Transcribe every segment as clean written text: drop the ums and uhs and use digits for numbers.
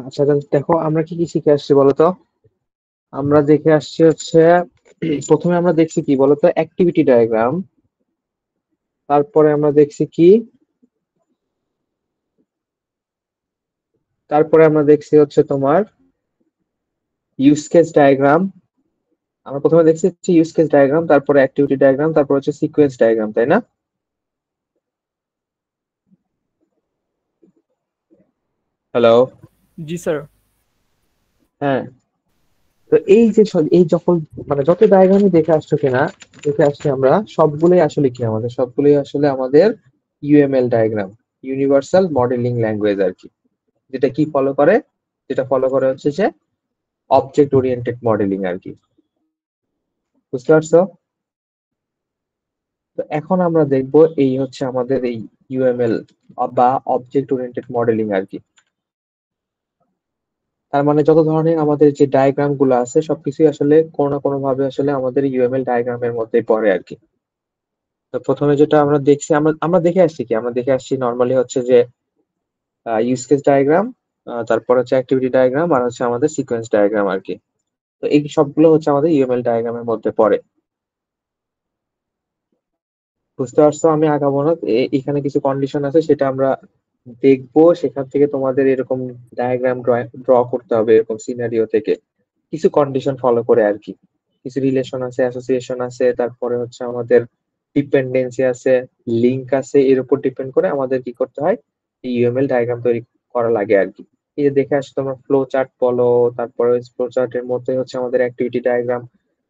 আচ্ছা তাহলে দেখো আমরা কি কি শিখে আসছি বলতো। আমরা দেখে আসছি হচ্ছে প্রথমে আমরা দেখছি কি বলতো, অ্যাক্টিভিটি ডায়াগ্রাম। তারপরে আমরা দেখছি কি, তারপরে আমরা দেখছি হচ্ছে তোমার ইউজ কেস ডায়াগ্রাম। আমরা প্রথমে দেখছি হচ্ছে ইউজ কেস ডায়াগ্রাম, তারপরে অ্যাক্টিভিটি ডায়াগ্রাম, তারপর হচ্ছে সিকোয়েন্স ডায়াগ্রাম, তাই না? হ্যালো। জি স্যার। হ্যাঁ। তো এই যে এই যখন মানে যত ডায়াগ্রামই দেখে আসছো কিনা, দেখে আসছি আমরা সবগুলোই আসলে কি, আমাদের সবগুলোই আসলে আমাদের UML diagram, universal modelling language আর কি। যেটা কি ফলো করে, যেটা ফলো করে হচ্ছে যে অবজেক্ট ওরিয়েন্টেড মডেলিং আর কি। বুঝতে পারছো? তো এখন আমরা দেখব এই হচ্ছে আমাদের এই ইউএমএল বা অবজেক্ট ওরিয়েন্টেড মডেলিং আর কি। তার মানে যত ধরনের আমাদের যে ডায়াগ্রাম গুলো আছে সবকিছুই আসলে কোনো না কোনো ভাবে আসলে আমাদের ইউএমএল ডায়াগ্রামের মধ্যেই পড়ে আর কি। তো প্রথমে যেটা আমরা দেখছি, আমরা আমরা দেখে আসছি কি, আমরা দেখে আসছি নর্মালি হচ্ছে যে ইউজ কেস ডায়াগ্রাম, তারপর হচ্ছে অ্যাক্টিভিটি ডায়াগ্রাম, আর হচ্ছে আমাদের সিকোয়েন্স ডায়াগ্রাম আর কি। তো এই সবগুলো হচ্ছে আমাদের ইউএমএল ডায়াগ্রামের মধ্যে পড়ে। বুঝতে পারছো? আমি আগাবো না, এখানে কিছু কন্ডিশন আছে সেটা আমরা দেখবো, সেখান থেকে তোমাদের এরকম ডায়াগ্রাম ড্র করতে হবে এরকম সিনারিও থেকে, কিছু কন্ডিশন ফলো করে আর কি। কিছু রিলেশন আছে, অ্যাসোসিয়েশন আছে, তারপরে হচ্ছে আমাদের ডিপেন্ডেন্সি আছে, লিংক আছে, এর উপর ডিপেন্ড করে আমাদের কি করতে হয়, ইউএমএল ডায়াগ্রাম তৈরি করা লাগে আর কি। এই যে দেখে আসছো তোমরা ফ্লো চার্ট বলো, তারপরে ফ্লো চার্টের মধ্যে হচ্ছে আমাদের অ্যাক্টিভিটি ডায়াগ্রাম,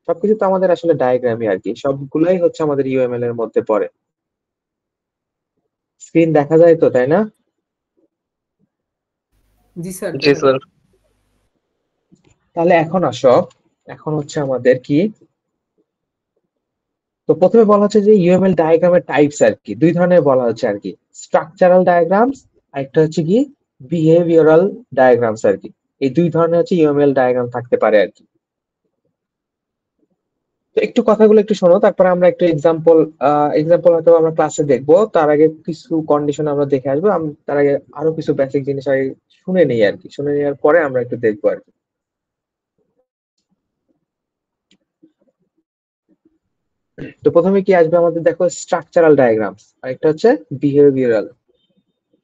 সবকিছু তো আমাদের আসলে ডায়াগ্রামই আর কি, সবগুলাই হচ্ছে আমাদের ইউএমএল এর মধ্যে পড়ে। স্ক্রিন দেখা যায় তো, তাই না? জি স্যার, জি দেখা স্যার। যায়। তাহলে এখন আসো, এখন হচ্ছে আমাদের কি, তো প্রথমে বলা হচ্ছে যে ইউএমএল ডায়াগ্রামের টাইপস আর কি, দুই ধরনের বলা হচ্ছে আর কি, স্ট্রাকচারাল ডায়াগ্রামস আর একটা হচ্ছে কি বিহেভিয়ারাল ডায়াগ্রামস আর কি। এই দুই ধরনের হচ্ছে ইউএমএল ডায়াগ্রাম থাকতে পারে আর কি। তো একটু কথাগুলো একটু শোনো, তারপরে আমরা একটু এক্সাম্পল হয়তো আমরা ক্লাসে দেখবো, তার আগে কিছু কন্ডিশন আমরা দেখে আসবো। তার আগে আরো কিছু বেসিক জিনিস আগে শুনে নেই আর কি, শুনে নেওয়ার পরে আমরা একটু দেখবো আর কি। তো প্রথমে কি আসবে আমাদের, দেখো স্ট্রাকচারাল ডায়াগ্রামস আর একটা হচ্ছে বিহেভিয়ারাল।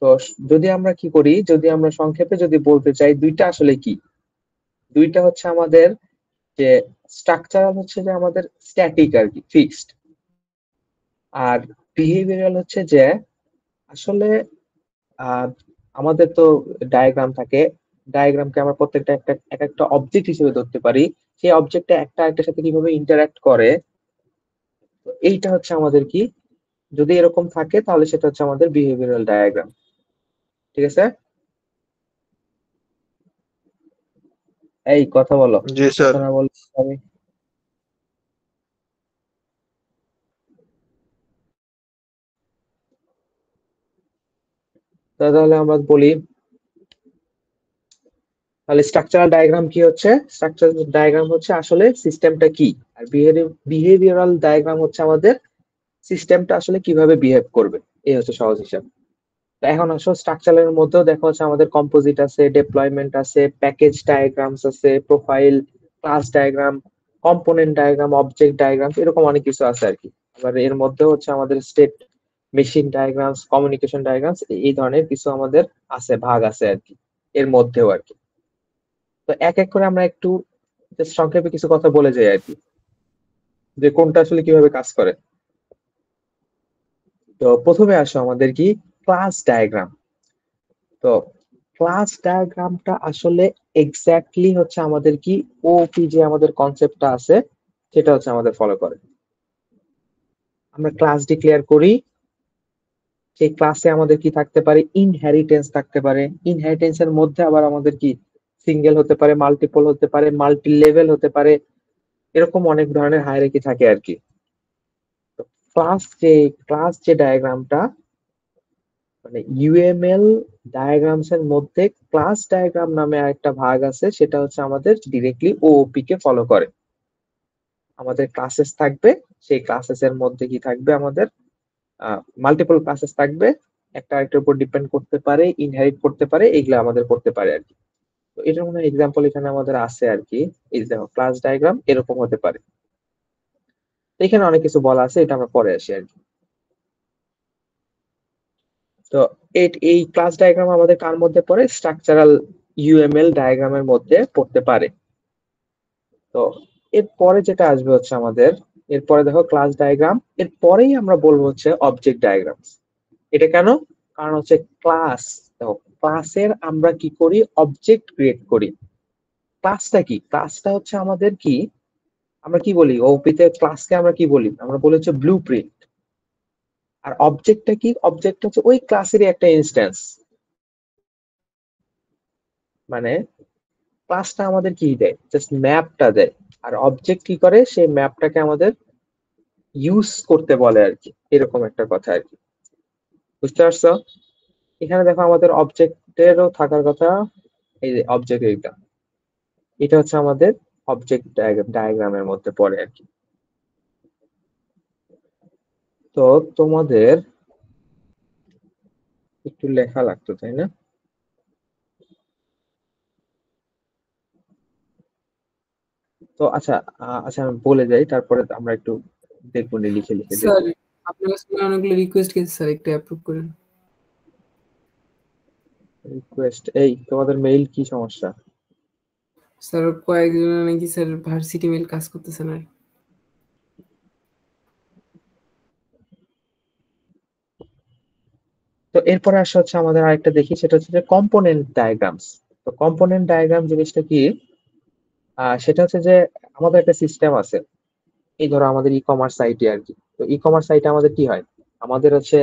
তো যদি আমরা কি করি, যদি আমরা সংক্ষেপে যদি বলতে চাই দুইটা আসলে কি, দুইটা হচ্ছে আমাদের যে স্ট্রাকচারাল হচ্ছে যে আমাদের স্ট্যাটিক আর কি, ফিক্সড। আর বিহেভিয়ারাল হচ্ছে যে আসলে আহ, আমাদের তো ডায়াগ্রাম থাকে, ডায়াগ্রামকে আমরা প্রত্যেকটা একটা এক একটা অবজেক্ট হিসেবে ধরতে পারি, সেই অবজেক্টটা একটা একটার সাথে কিভাবে ইন্টারঅ্যাক্ট করে। তো এইটা হচ্ছে আমাদের কি, যদি এরকম থাকে তাহলে সেটা হচ্ছে আমাদের বিহেভিয়ারাল ডায়াগ্রাম। ঠিক আছে? এই কথা বলো, জি স্যার। কথা না বললে আমি, তাহলে আমরা বলি, তাহলে স্ট্রাকচারাল ডায়াগ্রাম কি হচ্ছে, স্ট্রাকচারাল ডায়াগ্রাম হচ্ছে আসলে সিস্টেমটা কি, আর বিহেভিয়ারাল ডায়াগ্রাম হচ্ছে আমাদের সিস্টেমটা আসলে কিভাবে বিহেভ করবে। এই হচ্ছে সহজ হিসাব। তো এখন আসো স্ট্রাকচারের মধ্যেও দেখা হচ্ছে আমাদের কম্পোজিট আছে, ডেপ্লয়মেন্ট আছে, প্যাকেজ ডায়াগ্রামস আছে, profile, class diagram, component diagram, object diagram, এরকম অনেক কিছু আছে আর কি। আবার এর মধ্যে হচ্ছে আমাদের state machine diagrams, communication diagrams, এই ধরনের কিছু আমাদের আছে, ভাগ আছে আর কি, এর মধ্যেও আর কি। তো এক এক করে আমরা একটু just সংক্ষেপে কিছু কথা বলে যাই আর কি, যে কোনটা আসলে কিভাবে কাজ করে। তো প্রথমে আসো আমাদের কি, ক্লাস ডায়াগ্রাম। তো ক্লাস ডায়াগ্রামটা আসলে এক্স্যাক্টলি হচ্ছে আমাদের কি, ওপি যে আমাদের কনসেপ্টটা আছে সেটা হচ্ছে আমাদের ফলো করে। আমরা ক্লাস ডিক্লেয়ার করি, সেই ক্লাসে আমাদের কি থাকতে পারে, ইনহেরিটেন্স থাকতে পারে, ইনহেরিটেন্স এর মধ্যে আবার আমাদের কি সিঙ্গেল হতে পারে, মাল্টিপল হতে পারে, মাল্টি লেভেল হতে পারে, এরকম অনেক ধরনের হায়ারার্কি থাকে আর কি। ক্লাস যে ডায়াগ্রামটা, মানে ইউএমএল ডায়াগ্রামস এর মধ্যে ক্লাস ডায়াগ্রাম নামে আরেকটা ভাগ আছে, সেটা হচ্ছে আমাদের ডিরেক্টলি ওওপি কে ফলো করে। আমাদের ক্লাসেস থাকবে, সেই ক্লাসেস এর মধ্যে কি থাকবে আমাদের, মাল্টিপল ক্লাসেস থাকবে, একটা আরেকটার উপর ডিপেন্ড করতে পারে, ইনহেরিট করতে পারে, এগুলো আমাদের করতে পারে আর কি। তো এটার মনে এক্সাম্পল এখানে আমাদের আছে আর কি। এই যে দেখো ক্লাস ডায়াগ্রাম এরকম হতে পারে। এখানে অনেক কিছু বলা আছে, এটা আমরা পরে আসি আর কি। তো এই ক্লাস ডায়াগ্রাম আমাদের কার মধ্যে পড়ে? স্ট্রাকচারাল ইউএমএল ডায়াগ্রামের মধ্যে পড়তে পারে। তো এরপরে যেটা আসবে হচ্ছে আমাদের, এরপরে দেখো ক্লাস ডায়াগ্রাম, এরপরেই আমরা বলবো হচ্ছে অবজেক্ট ডায়াগ্রাম। এটা কেন? কারণ হচ্ছে ক্লাস, দেখো ক্লাসের আমরা কি করি? অবজেক্ট ক্রিয়েট করি। ক্লাসটা কি? ক্লাসটা হচ্ছে আমাদের কি, আমরা কি বলি ওপিতে ক্লাসকে আমরা কি বলি? আমরা বলি হচ্ছে ব্লু প্রিন্ট। আর অবজেক্টটা কি? অবজেক্ট হচ্ছে ওই ক্লাসেরই একটা ইনস্ট্যান্স। মানে ক্লাসটা আমাদের কি দেয়? জাস্ট ম্যাপটা দেয়। আর অবজেক্ট কি করে? সেই ম্যাপটাকে আমাদের ইউজ করতে বলে আর কি, এরকম একটা কথা আর কি। বুঝতে পারছো? এখানে দেখো আমাদের অবজেক্টেরও থাকার কথা। এই যে অবজেক্ট, এটা হচ্ছে আমাদের অবজেক্ট ডায়াগ্রামের মধ্যে পড়ে আর কি। তো তোমাদের একটু লেখা লাগতো তাই না? তো আচ্ছা, আচ্ছা আমি বলে যাই, তারপরে আমরা একটু দেখবো নি, লিখে লিখে স্যার, দেখবো। আপনার কাছে অনেকগুলো রিকোয়েস্ট গেছে স্যার, একটু অ্যাপ্রুভ করেন। রিকোয়েস্ট? এই তোমাদের মেইল কি সমস্যা? স্যার কয়েকজনের নাকি স্যার ভার্সিটি মেইল কাজ করতেছে না। তো এরপরে আসা হচ্ছে আমাদের আরেকটা দেখি, সেটা হচ্ছে যে কম্পোনেন্ট ডায়াগ্রামস। তো কম্পোনেন্ট ডায়াগ্রাম জিনিসটা কি? সেটা হচ্ছে যে আমাদের একটা সিস্টেম আছে। এই ধরো আমাদের ই কমার্স সাইটে আর কি। তো ই কমার্স সাইটে আমাদের কি হয়? আমাদের হচ্ছে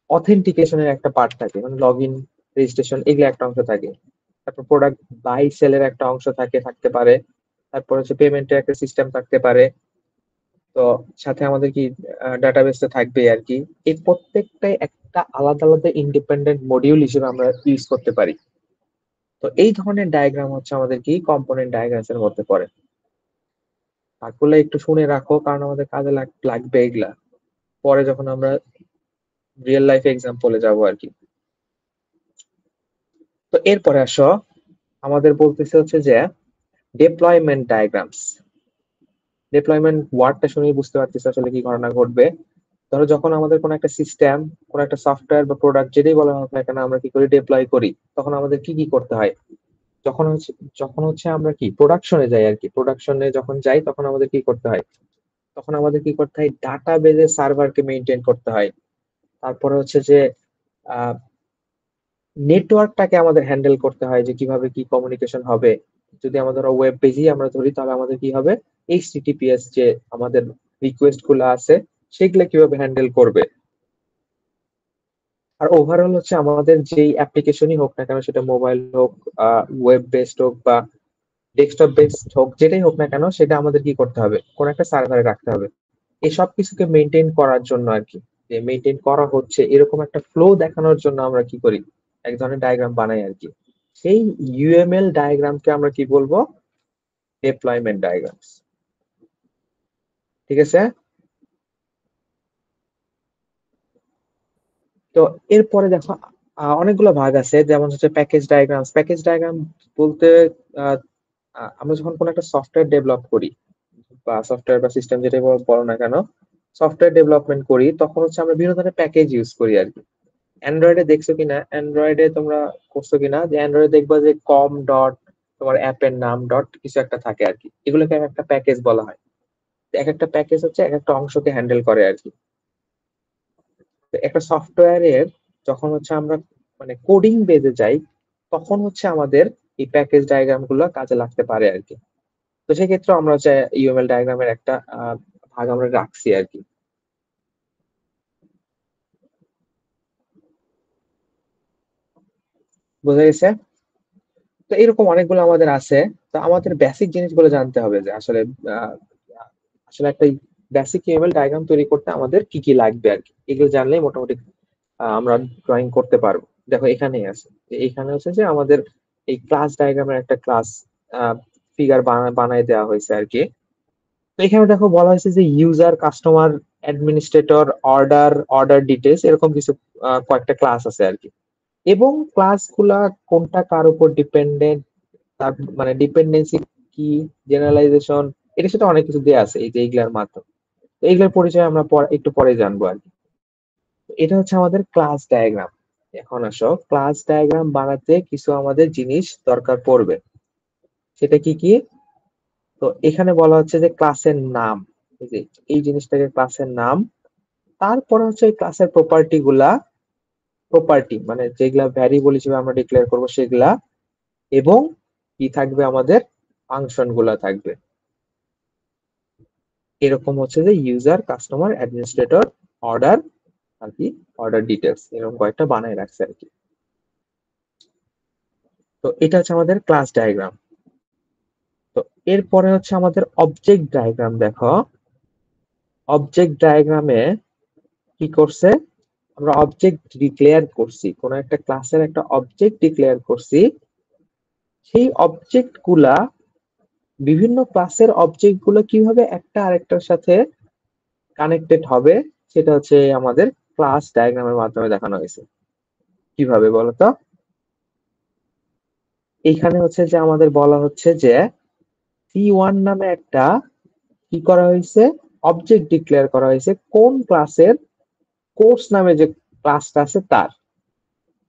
অথেন্টিকেশনের একটা পার্ট থাকে, মানে লগ ইন, রেজিস্ট্রেশন, এগুলো একটা অংশ থাকে। তারপর প্রোডাক্ট বাই সেলের একটা অংশ থাকতে পারে। তারপর হচ্ছে পেমেন্টের একটা সিস্টেম থাকতে পারে। তো সাথে আমাদের কি ডাটাবেস তো থাকবেই আর কি। এই প্রত্যেকটাই একটা আলাদা আলাদা ইন্ডিপেন্ডেন্ট মডিউল হিসেবে আমরা ইউজ করতে পারি। তো এই ধরনের ডায়াগ্রাম হচ্ছে আমাদের কি কম্পোনেন্ট ডায়াগ্রামস এর মধ্যে পড়ে। তারপরে একটু শুনে রাখো, কারণ আমাদের কাজে লাগবে এগুলা পরে যখন আমরা রিয়েল লাইফ এক্সাম্পলে যাবো আর কি। তো এরপরে আসো, আমাদের বলতেছে হচ্ছে যে ডেপ্লয়মেন্ট ডায়াগ্রামস। ডেপ্লয়মেন্ট ওয়ার্ডটা শুনেই বুঝতে পারতেছি আসলে কি ঘটনা ঘটবে। ধরো যখন আমাদের কোনো একটা সিস্টেম, কোনো একটা সফটওয়্যার বা প্রোডাক্ট যেটাই বলা হোক না কেন, আমরা কি করি? ডিপ্লয় করি। তখন আমাদের কি কি করতে হয়? যখন হচ্ছে আমরা কি প্রোডাকশনে যাই আর কি। প্রোডাকশনে যখন যাই তখন আমাদের কি করতে হয়? তখন আমাদের কি করতে হয়? ডাটা বেজে সার্ভারকে মেনটেন করতে হয়। তারপরে হচ্ছে যে নেটওয়ার্কটাকে আমাদের হ্যান্ডেল করতে হয়, যে কিভাবে কি কমিউনিকেশন হবে। যদি আমাদের ওয়েব পেজই আমরা ধরি, তাহলে আমাদের কি হবে? এইচটিটিপিএস যে আমাদের রিকোয়েস্ট গুলো আছে, সেগুলো কিভাবে হ্যান্ডেল করবে। আর ওভারঅল হচ্ছে আমাদের যেই অ্যাপ্লিকেশনই হোক না কেন, সেটা মোবাইল হোক, ওয়েব বেসড হোক বা ডেস্কটপ বেসড হোক, যেটাই হোক না কেন, সেটা আমাদের কি করতে হবে? কোন একটা সার্ভারে রাখতে হবে। এই সব কিছুকে মেনটেন করার জন্য আর কি, যে মেনটেন করা হচ্ছে এরকম একটা ফ্লো দেখানোর জন্য আমরা কি করি? এক ধরনের ডায়াগ্রাম বানাই আর কি। সেই ইউএমএল ডায়াগ্রামকে আমরা কি বলবো? Deployment diagrams. ঠিক আছে? তো এরপরে দেখো অনেকগুলো ভাগ আছে, যেমন হচ্ছে প্যাকেজ ডায়াগ্রামস। প্যাকেজ ডায়াগ্রাম বলতে আহ, আমরা যখন কোনো একটা সফটওয়্যার ডেভেলপ করি, বা সফটওয়্যার বা সিস্টেম যেটা বলো না কেন, সফটওয়্যার ডেভেলপমেন্ট করি, তখন হচ্ছে আমরা বিভিন্ন ধরনের প্যাকেজ ইউজ করি আর কি। অ্যান্ড্রয়েডে দেখছো কিনা, অ্যান্ড্রয়েডে তোমরা করছো কিনা, যে অ্যান্ড্রয়েডে দেখবা যে কম ডট, তোমার অ্যাপের নাম ডট কিছু একটা থাকে আর কি। এগুলোকে এক একটা প্যাকেজ বলা হয়। তো এক একটা প্যাকেজ হচ্ছে এক একটা অংশকে হ্যান্ডেল করে আর কি। তো একটা সফটওয়্যারের যখন হচ্ছে আমরা মানে কোডিং বেজে যাই, তখন হচ্ছে আমাদের এই প্যাকেজ ডায়াগ্রাম গুলো কাজে লাগতে পারে আর কি। তো সেক্ষেত্রে আমরা হচ্ছে ইউএমএল ডায়াগ্রামের একটা ভাগ আমরা রাখছি আর কি। বোঝা গেছে? তো এরকম অনেকগুলো আমাদের আছে। তো আমাদের বেসিক জিনিসগুলো জানতে হবে, যে আসলে আহ, আসলে একটা বেসিক ইউএমএল ডায়াগ্রাম তৈরি করতে আমাদের কি কি লাগবে আর কি। এগুলো জানলেই মোটামুটি আমরা ড্রয়িং করতে পারবো। দেখো এখানেই আছে, যে এখানে হচ্ছে যে আমাদের এই ক্লাস ডায়াগ্রামের একটা ক্লাস ফিগার বানায় দেওয়া হয়েছে আর কি। তো এখানে দেখো বলা হয়েছে যে user, customer, administrator, order, order details, এরকম কিছু কয়েকটা ক্লাস আছে আর কি। এবং ক্লাসগুলা কোনটা কার উপর ডিপেন্ডেন্ট, তার মানে ডিপেন্ডেন্সি কি, জেনারেলাইজেশন, এটা সেটা অনেক কিছু দেওয়া আছে এই যে এইগুলার মাধ্যমে। তো এইগুলোর পরিচয় আমরা একটু পরে জানবো আর কি। এটা হচ্ছে আমাদের ক্লাস ডায়াগ্রাম। এখন আসো, ক্লাস ডায়াগ্রাম বানাতে কিছু আমাদের জিনিস দরকার পড়বে। সেটা কি কি? তো এখানে বলা হচ্ছে যে ক্লাসের নাম, এই যে এই জিনিসটাকে ক্লাসের নাম। তারপরে হচ্ছে এই ক্লাসের প্রপার্টি গুলা, প্রপার্টি মানে যেগুলা ভ্যারিয়েবল হিসেবে আমরা ডিক্লেয়ার করবো সেগুলা, এবং কি থাকবে আমাদের, ফাংশন গুলা থাকবে। এরকম হচ্ছে যে ইউজার, কাস্টমার, অ্যাডমিনিস্ট্রেটর, অর্ডার আর কি, অর্ডার ডিটেলস, এরকম কয়েকটা বানায় রাখছে আর কি। তো এটা হচ্ছে আমাদের ক্লাস ডায়াগ্রাম। তো এরপরে হচ্ছে আমাদের অবজেক্ট ডায়াগ্রাম। দেখো অবজেক্ট ডায়াগ্রামে কি করছে, আমরা অবজেক্ট ডিক্লেয়ার করছি, কোন একটা ক্লাসের একটা অবজেক্ট ডিক্লেয়ার করছি। সেই অবজেক্ট গুলা, বিভিন্ন ক্লাসের অবজেক্ট গুলো কিভাবে একটা আরেকটার সাথে কানেক্টেড হবে, সেটা হচ্ছে আমাদের ক্লাস ডায়াগ্রামের মাধ্যমে দেখানো হয়েছে। কিভাবে বলতো? এইখানে হচ্ছে যে আমাদের বলা হচ্ছে যে C1 নামে একটা কি করা হয়েছে, অবজেক্ট ডিক্লেয়ার করা হয়েছে কোন ক্লাসের, কোর্স নামে যে ক্লাসটা আছে তার।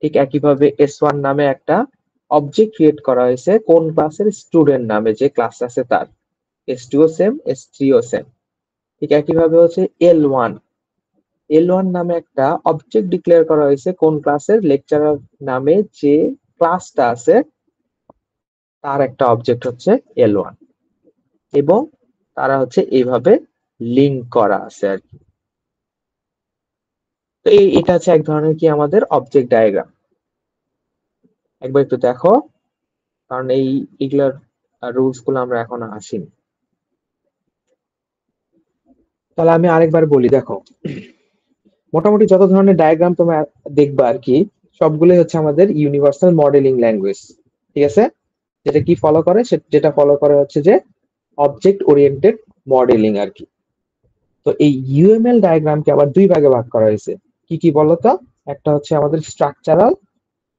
ঠিক একইভাবে S1 নামে একটা অবজেক্ট ক্রিয়েট করা হয়েছে কোন ক্লাসের স্টুডেন্ট নামে যে ক্লাস আছে তার। S2 ও সেম, S3 ও সেম। ঠিক একইভাবে হচ্ছে L1 নামে একটা অবজেক্ট ডিক্লেয়ার করা হয়েছে কোন ক্লাসের লেকচারার নামে যে ক্লাসটা আছে তার একটা অবজেক্ট হচ্ছে L1, এবং তারা হচ্ছে এইভাবে লিংক করা আছে আর কি। তো এটা হচ্ছে এক ধরনের কি আমাদের অবজেক্ট ডায়াগ্রাম। একবার একটু দেখো, কারণ এইগুলার রুলস গুলো আমরা এখনো আসিনি। তাহলে আমি আরেকবার বলি, দেখো মোটামুটি যত ধরনের ডায়াগ্রাম তোমরা দেখবা আর কি, সবগুলোই হচ্ছে আমাদের ইউনিভার্সাল মডেলিং ল্যাঙ্গুয়েজ। ঠিক আছে? যেটা কি ফলো করে, যেটা ফলো করে হচ্ছে যে অবজেক্ট ওরিয়েন্টেড মডেলিং আর কি। তো এই ইউএমএল ডায়াগ্রামকে আবার দুই ভাগে ভাগ করা হয়েছে। কি কি বলতো? একটা হচ্ছে আমাদের স্ট্রাকচারাল,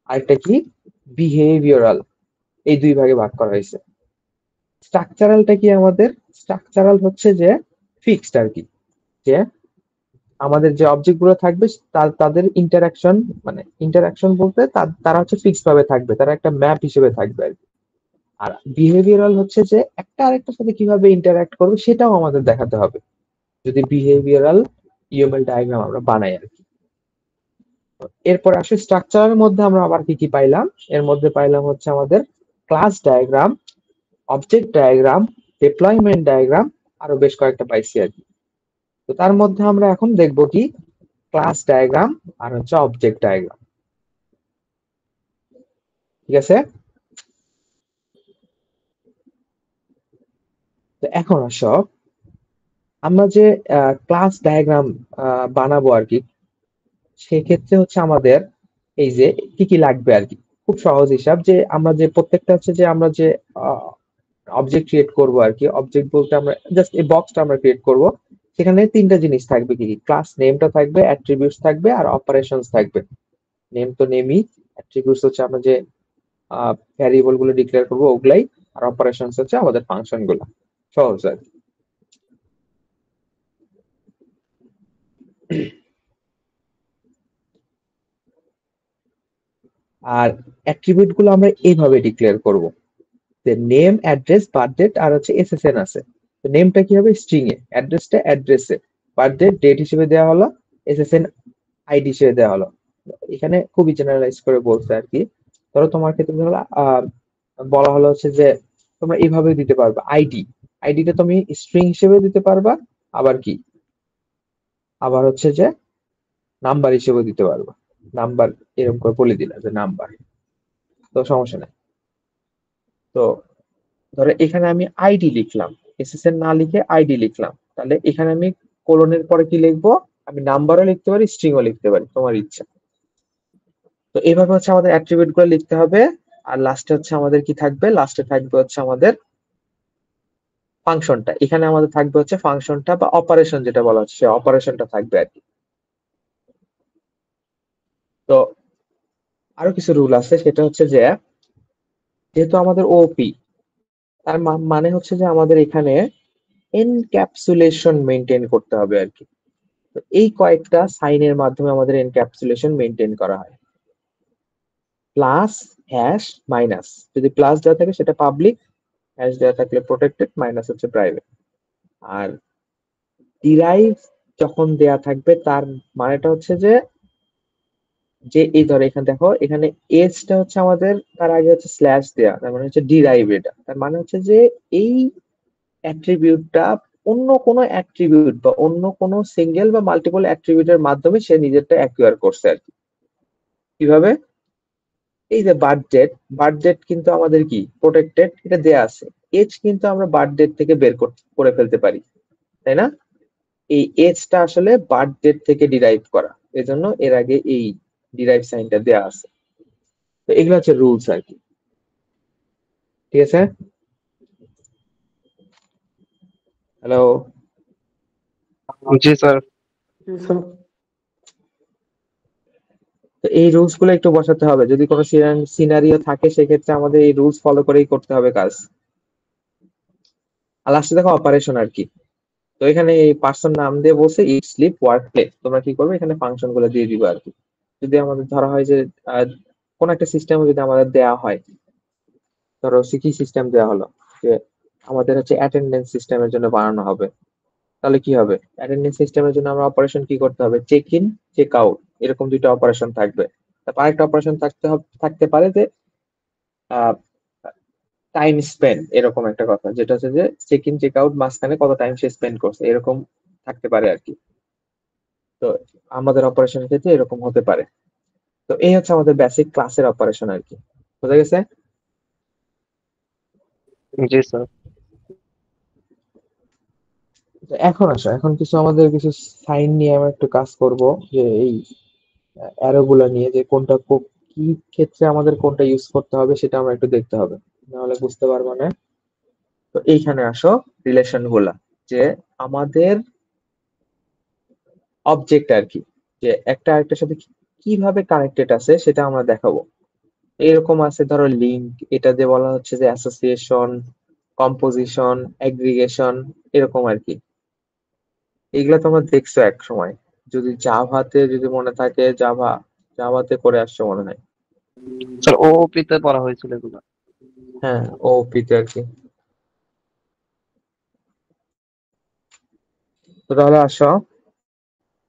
আরেকটা কি বিহেভিয়ারাল। এই দুই ভাগে ভাগ করা হয়েছে। স্ট্রাকচারালটা কি আমাদের, স্ট্রাকচারাল হচ্ছে যে ফিক্সড আর কি, যে আমাদের যে অবজেক্ট গুলো থাকবে তাদের ইন্টারাকশন, মানে ইন্টারাকশন বলতে তারা হচ্ছে ফিক্সড ভাবে থাকবে, তারা একটা ম্যাপ হিসেবে থাকবে আর কি। আর বিহেভিয়ারাল হচ্ছে যে একটা আরেকটার সাথে কিভাবে ইন্টারাক্ট করবে সেটাও আমাদের দেখাতে হবে যদি বিহেভিয়ারাল ইউএমএল ডায়াগ্রাম আমরা বানাই আর কি। এরপর আসলে স্ট্রাকচারের মধ্যে আমরা আবার কি কি পাইলাম, এর মধ্যে পাইলাম হচ্ছে আমাদের class diagram, object diagram, deployment diagram, আরো বেশ কয়েকটা পাইছি আর কি। তো তার মধ্যে আমরা এখন দেখবো কি, ক্লাস ডায়াগ্রাম আর হচ্ছে অবজেক্ট ডায়াগ্রাম। ঠিক আছে? তো এখন আসো, আমরা যে ক্লাস ডায়াগ্রাম বানাবো আর কি, সেক্ষেত্রে হচ্ছে আমাদের এই যে কি কি লাগবে আর কি, খুব সহজ হিসাব, যে আমরা যে প্রত্যেকটা হচ্ছে যে আমরা যে অবজেক্ট ক্রিয়েট করব আর কি, অবজেক্ট বলতে আমরা জাস্ট এই বক্সটা আমরা ক্রিয়েট করব। সেখানে তিনটা জিনিস থাকবে, কি কি, ক্লাস নেমটা থাকবে, অ্যাট্রিবিউটস থাকবে, আর অপারেশনস থাকবে। নেম তো নেমই, অ্যাট্রিবিউটস হচ্ছে আমরা যে ভ্যারিয়েবল গুলো ডিক্লেয়ার করবো ওগুলাই, আর অপারেশনস হচ্ছে আমাদের ফাংশন গুলো। সহজ আর কি। আর অ্যাট্রিবিউট গুলো আমরা এইভাবে ডিক্লেয়ার করব, যে নেম, অ্যাড্রেস, বার্থ ডেট, আর হচ্ছে এসএসএন আছে। তো নেমটা কি হবে, স্ট্রিং এ, অ্যাড্রেসটা অ্যাড্রেসে, বার্থ ডেট ডেট হিসেবে দেওয়া হলো, এসএসএন আইডি হিসেবে দেওয়া হলো। এখানে খুবই জেনারেলাইজ করে বলছে আর কি। ধরো তোমার ক্ষেত্রে ধরো বলা হলো হচ্ছে যে তোমরা এইভাবে দিতে পারবে আইডি, আইডিটা তুমি স্ট্রিং হিসেবে দিতে পারবা, আবার কি, আবার হচ্ছে যে নাম্বার হিসেবে দিতে পারবা। নাম্বার এরকম করে বলে দিলা যে নাম্বার, তো সমস্যা নাই। তো ধরো এখানে আমি আইডি লিখলাম, এসএসএন না লিখে আইডি লিখলাম, তাহলে এখানে আমি কোলনের পরে কি লিখবো, আমি নাম্বারও লিখতে পারি, স্ট্রিংও লিখতে পারি, তোমার ইচ্ছা। তো এইভাবে হচ্ছে আমাদের অ্যাট্রিবিউট গুলো লিখতে হবে। আর লাস্টে হচ্ছে আমাদের কি থাকবে, লাস্টে থাকবে হচ্ছে আমাদের ফাংশনটা। এখানে আমাদের থাকবে হচ্ছে ফাংশনটা বা অপারেশন যেটা বলা হচ্ছে, অপারেশনটা থাকবে আর কি। তো আরো কিছু রুল আছে, সেটা হচ্ছে যে যেহেতু আমাদের ওপি, তার মানে হচ্ছে যে আমাদের এখানে এনক্যাপসুলেশন মেনটেন করতে হবে আর কি। তো এই কয়েকটা সাইনের মাধ্যমে আমাদের এনক্যাপসুলেশন মেনটেন করা হয়। Plus, hash, minus. যদি প্লাস দেওয়া থাকে সেটা পাবলিক, হ্যাশ দেওয়া থাকলে প্রোটেক্টেড, মাইনাস হচ্ছে প্রাইভেট। আর ডিরাইভ যখন দেয়া থাকবে তার মানেটা হচ্ছে যে যে এই ধরো এখানে দেখো, এখানে এজটা হচ্ছে আমাদের, তার আগে হচ্ছে স্ল্যাশ দেয়া, তার মানে হচ্ছে ডিরাইভ। এটা তার মানে হচ্ছে যে এই অ্যাট্রিবিউটটা অন্য কোনো অ্যাট্রিবিউট বা অন্য কোনো সিঙ্গেল বা মাল্টিপল অ্যাট্রিবিউটের মাধ্যমে সে নিজেরটা অ্যাকুয়ার করছে আর কি। কিভাবে? এই যে বার্থ ডেট, বার্থ ডেট কিন্তু আমাদের কি প্রোটেক্টেড, এটা দেয়া আছে। এজ কিন্তু আমরা বার্থ ডেট থেকে বের করে ফেলতে পারি, তাই না? এই এজটা আসলে বার্থ ডেট থেকে ডিরাইভ করা, এজন্য এর আগে এই ডিরাইভ সাইনটা দেয়া আছে। তো এগুলো হচ্ছে রুলস আর কি। ঠিক আছে? হ্যালো? জি স্যার। তো এই রুলস গুলো একটু বসাতে হবে, যদি কোনো সিনারিও থাকে সেক্ষেত্রে আমাদের এই রুলস ফলো করেই করতে হবে কাজ। আর লাস্টে দেখো অপারেশন আর কি। তো এখানে এই পার্সন নাম দিয়ে বলছে ইট, স্লিপ, ওয়ার্ক, প্লে। তোমরা কি করবে, এখানে ফাংশন গুলো দিয়ে দিবে আর কি। যদি আমাদের ধরা হয় যে কোন একটা সিস্টেম যদি আমাদের দেয়া হয়, ধরো কি সিস্টেম দেওয়া হলো যে আমাদের হচ্ছে অ্যাটেন্ডেন্স সিস্টেমের জন্য বানানো হবে, তাহলে কি হবে? অ্যাটেন্ডেন্স সিস্টেমের জন্য আমরা অপারেশন কি করতে হবে, চেক ইন, চেক আউট, এরকম দুইটা অপারেশন থাকবে। তারপর আরেকটা অপারেশন থাকতে পারে যে টাইম স্পেন্ড, এরকম একটা কথা, যেটা হচ্ছে যে চেক ইন চেক আউট মাঝখানে কত টাইম সে স্পেন্ড করছে, এরকম থাকতে পারে আর কি। তো আমাদের অপারেশনের ক্ষেত্রে এরকম হতে পারে। তো এই হচ্ছে আমাদের বেসিক ক্লাসের অপারেশন আর কি। বোঝা গেছে? জি স্যার। তো এখন আসো, এখন কিছু আমাদের কিছু সাইন নিয়ে আমরা একটু কাজ করব, যে এই অ্যারো গুলা নিয়ে, যে কোনটা কি ক্ষেত্রে আমাদের কোনটা ইউজ করতে হবে সেটা আমরা একটু দেখতে হবে, নাহলে বুঝতে পারবো না। তো এইখানে আসো, রিলেশন গুলা, যে আমাদের অবজেক্ট আর কি, যে একটা আরেকটার সাথে কিভাবে কানেক্টেড আছে সেটা আমরা দেখাবো। এরকম আছে ধরো লিঙ্ক, এটা দিয়ে বলা হচ্ছে যে অ্যাসোসিয়েশন, কম্পোজিশন, এগ্রিগেশন, এরকম আর কি। এগুলা তোমরা দেখছো এক সময়, যদি জাভাতে যদি মনে থাকে, জাভাতে করে আসছো মনে হয়। স্যার ওওপি তে পড়া হয়েছিল এগুলো। হ্যাঁ, ওপি তে আর কি। তো তাহলে আসো,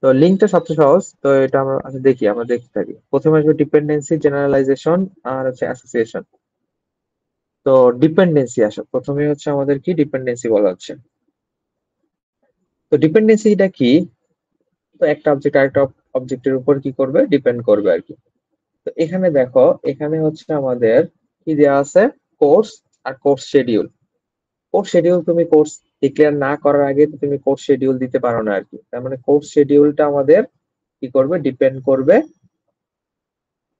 তো লিঙ্কটা সবচেয়ে সহজ, তো এটা আমরা আচ্ছা দেখি, আমরা দেখতে থাকি। প্রথমে আসবে ডিপেন্ডেন্সি, জেনারেলাইজেশন, আর হচ্ছে অ্যাসোসিয়েশন। তো ডিপেন্ডেন্সি আসো, প্রথমে হচ্ছে আমাদের কি ডিপেন্ডেন্সি বলা হচ্ছে। তো ডিপেন্ডেন্সিটা কি? তো একটা অবজেক্ট আরেকটা অবজেক্টের উপর কি করবে, ডিপেন্ড করবে আর কি। তো এখানে দেখো, এখানে হচ্ছে আমাদের কি দেওয়া আছে, কোর্স আর কোর্স শিডিউল। কোর্স শিডিউল তুমি কোর্স ডিক্লেয়ার না করার আগে তো তুমি কোর্স শিডিউল দিতে পারো না আর কি। তার মানে কোর্স শিডিউলটা আমাদের কি করবে, ডিপেন্ড করবে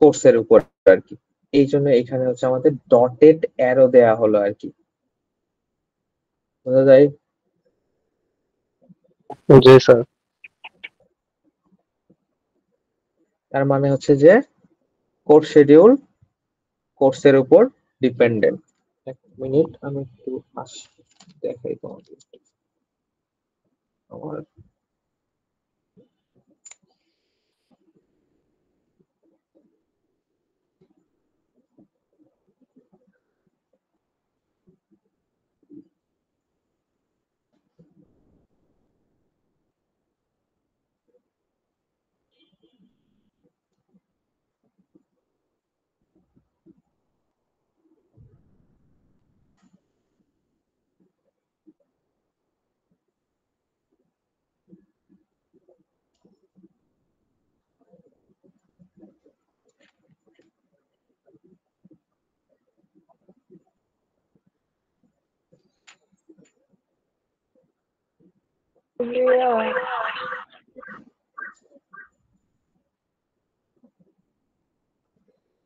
কোর্সের উপর আর কি। এই জন্য এখানে হচ্ছে আমাদের ডটেড অ্যারো দেয়া হলো আর কি। বোঝা যায়? জি স্যার। তার মানে হচ্ছে যে কোর্স শিডিউল কোর্সের উপর ডিপেন্ডেন্ট। এক মিনিট, আমি একটু আসি, দেখাই তোমাকে আমার।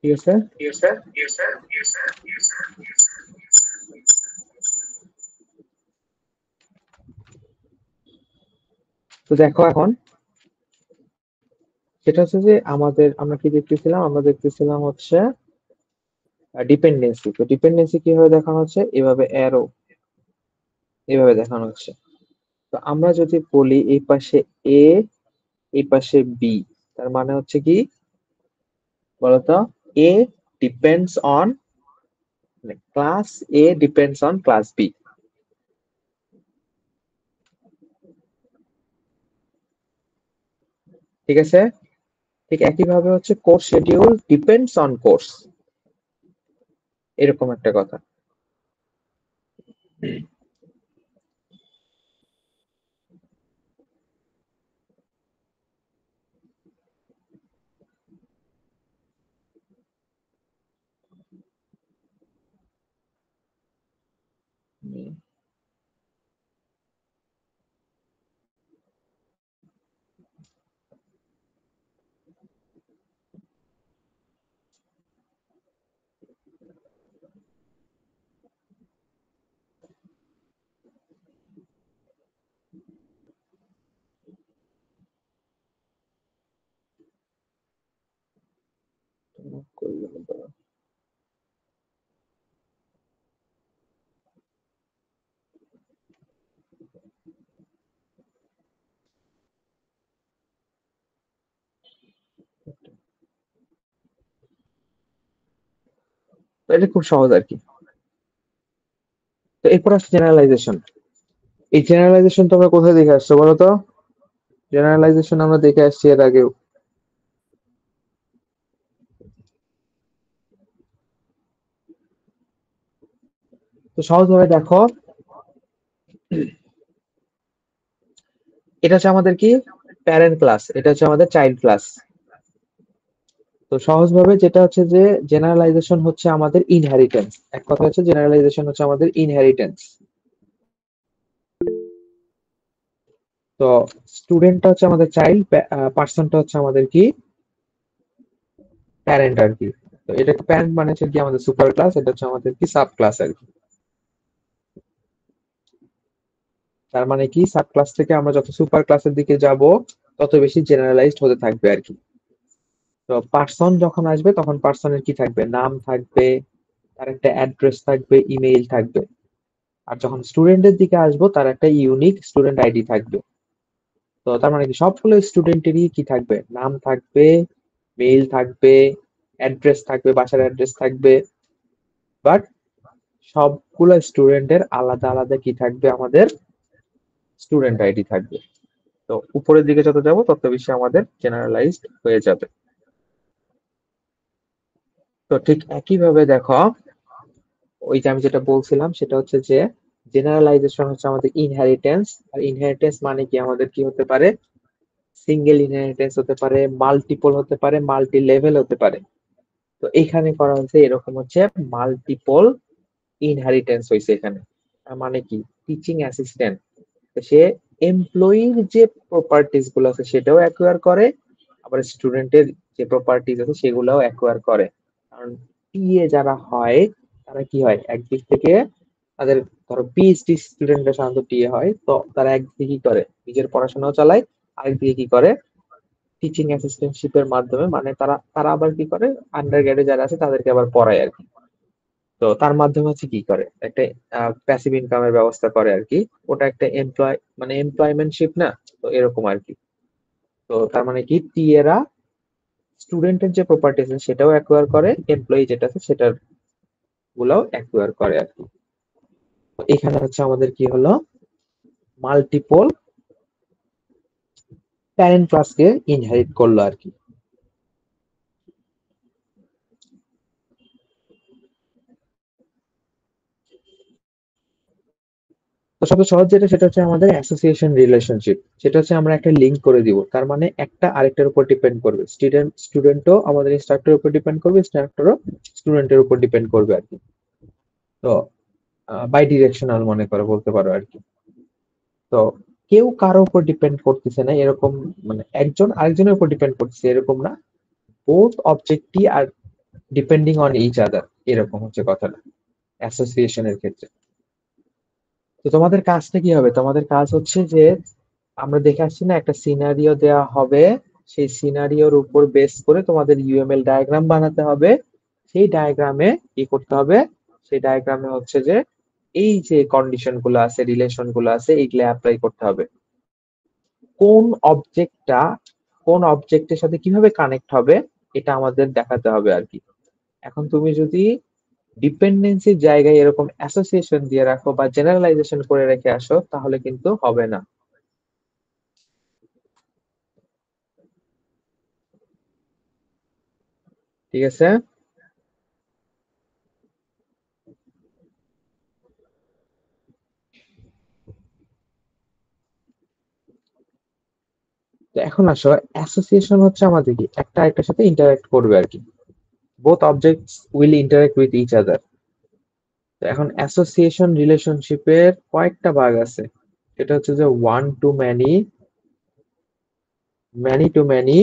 ঠিক আছে? তো দেখো এখন, সেটা হচ্ছে যে আমরা কি দেখতেছিলাম, আমরা দেখতেছিলাম হচ্ছে ডিপেন্ডেন্সি। তো ডিপেন্ডেন্সি কিভাবে দেখানো হচ্ছে, এভাবে অ্যারো এভাবে দেখানো হচ্ছে। তো আমরা যদি বলি এই পাশে এ, এই পাশে বি, তার মানে হচ্ছে কি বলতো, A depends on, class A depends on class B. ঠিক আছে, ঠিক একইভাবে হচ্ছে course schedule depends on course, এরকম একটা কথা। তো এটা খুব সহজ আর কি। তো এরপর আসছে জেনারেলাইজেশন। এই জেনারেলাইজেশন তোমরা কোথায় দেখে আসছো বলো তো? জেনারেলাইজেশন আমরা দেখে আসছি এর আগেও। তো সহজভাবে দেখো, এটা হচ্ছে আমাদের কি প্যারেন্ট ক্লাস, এটা হচ্ছে আমাদের চাইল্ড ক্লাস। তো সহজভাবে যেটা হচ্ছে যে জেনারেলাইজেশন হচ্ছে আমাদের ইনহেরিটেন্স। এক কথা হচ্ছে জেনারেলাইজেশন হচ্ছে আমাদের ইনহেরিটেন্স। তো স্টুডেন্টটা হচ্ছে আমাদের চাইল্ড, পার্সনটা হচ্ছে আমাদের কি প্যারেন্ট আর কি। তো এটা প্যারেন্ট মানে হচ্ছে কি আমাদের সুপার ক্লাস, এটা হচ্ছে আমাদের কি সাব ক্লাস আর কি। তার মানে কি সাব ক্লাস থেকে আমরা যত সুপার ক্লাসের দিকে যাব তত বেশি জেনারেলাইজড হতে থাকবে আর কি। তো পার্সন যখন আসবে তখন পার্সনের কি থাকবে, নাম থাকবে, তার একটা অ্যাড্রেস থাকবে, ইমেইল থাকবে। আর যখন স্টুডেন্টের দিকে আসবো তার একটা ইউনিক স্টুডেন্ট আইডি থাকবে। তো তার মানে কি সবগুলো স্টুডেন্টেরই কি থাকবে, নাম থাকবে, মেইল থাকবে, অ্যাড্রেস থাকবে, বাসার অ্যাড্রেস থাকবে। বাট সবগুলো স্টুডেন্টের আলাদা আলাদা কি থাকবে, আমাদের স্টুডেন্ট আইডি থাকবে। তো উপরের দিকে যত যাবো তত বেশি আমাদের জেনারেলাইজড হয়ে যাবে। তো ঠিক একইভাবে দেখো, ওই যে আমি যেটা বলছিলাম সেটা হচ্ছে যে জেনারেলাইজেশন হচ্ছে আমাদের ইনহেরিটেন্স। আর ইনহেরিটেন্স মানে কি আমাদের কি হতে পারে, সিঙ্গেল ইনহেরিটেন্স হতে পারে, মাল্টিপল হতে পারে, মাল্টি লেভেল হতে পারে। তো এখানে করা হচ্ছে এরকম হচ্ছে মাল্টিপল ইনহেরিটেন্স হয়েছে এখানে। তার মানে কি টিচিং অ্যাসিস্ট্যান্ট সে এমপ্লয়ির যে প্রপার্টিজ গুলো আছে সেটাও অ্যাকোয়ার করে, আবার স্টুডেন্টের যে প্রপার্টিজ আছে সেগুলোও অ্যাকোয়ার করে। কারণ টিএ যারা হয় তারা কি হয়, একদিক থেকে তাদের ধরো পিএইচডি স্টুডেন্টরা সাধারণত টিএ হয়, তো তারা একদিকে কি করে নিজের পড়াশোনাও চালায়, আরেকদিকে কি করে টিচিং অ্যাসিস্ট্যান্টশিপের মাধ্যমে, মানে তারা তারা আবার কি করে আন্ডার গ্রেডে যারা আছে তাদেরকে আবার পড়ায় আর কি। তো তার মাধ্যমে হচ্ছে কি করে একটা প্যাসিভ ইনকামের ব্যবস্থা করে আর কি। ওটা একটা মানে এমপ্লয়মেন্টশিপ না, তো এরকম আর কি। তো তার মানে কি টিএরা স্টুডেন্টের যে প্রপার্টি আছে সেটাও অ্যাকোয়ার করে, এমপ্লয়ি যেটা আছে সেটার গুলাও অ্যাকোয়ার করে আর কি। তো এখানে হচ্ছে আমাদের কি হলো, মাল্টিপল প্যারেন্ট ক্লাসকে ইনহেরিট করলো আর কি। তো সবচেয়ে সহজ যেটা সেটা হচ্ছে আমাদের অ্যাসোসিয়েশন রিলেশনশিপ। সেটা হচ্ছে আমরা একটা লিঙ্ক করে দিব, তার মানে একটা আরেকটার উপর ডিপেন্ড করবে। স্টুডেন্টও আমাদের ইনস্ট্রাক্টরের উপর ডিপেন্ড করবে, ইনস্ট্রাক্টরও স্টুডেন্টের উপর ডিপেন্ড করবে আর কি। তো বাই ডিরেকশনাল মনে করে বলতে পারো আর কি। তো কেউ কারো উপর ডিপেন্ড করতেছে না এরকম, মানে একজন আরেকজনের উপর ডিপেন্ড করতেছে এরকম না, বোথ অবজেক্টই আর ডিপেন্ডিং অন ইচ আদার, এরকম হচ্ছে কথাটা অ্যাসোসিয়েশনের ক্ষেত্রে। তো তোমাদের কাজটা কি হবে, তোমাদের কাজ হচ্ছে যে আমরা দেখে আসছি না একটা সিনারিও দেওয়া হবে, সেই সিনারিওর উপর বেস করে তোমাদের ইউএমএল ডায়াগ্রাম বানাতে হবে। সেই ডায়াগ্রামে কি করতে হবে, সেই ডায়াগ্রামে হচ্ছে যে এই যে কন্ডিশন গুলো আছে, রিলেশন গুলো আছে, এইগুলো অ্যাপ্লাই করতে হবে। কোন অবজেক্টটা কোন অবজেক্টের সাথে কিভাবে কানেক্ট হবে এটা আমাদের দেখাতে হবে আর কি। এখন তুমি যদি ডিপেন্ডেন্সির জায়গায় এরকম অ্যাসোসিয়েশন দিয়ে রাখো বা জেনারেলাইজেশন করে রেখে আসো তাহলে কিন্তু হবে না। ঠিক আছে? তো এখন আসো, অ্যাসোসিয়েশন হচ্ছে আমাদের কি একটা আরেকটার সাথে ইন্টারঅ্যাক্ট করবে আর কি। Both objects will interact with each other. তো এখন অ্যাসোসিয়েশন রিলেশনশিপের কয়েকটা ভাগ আছে। এটা হচ্ছে যে one to many, many to many,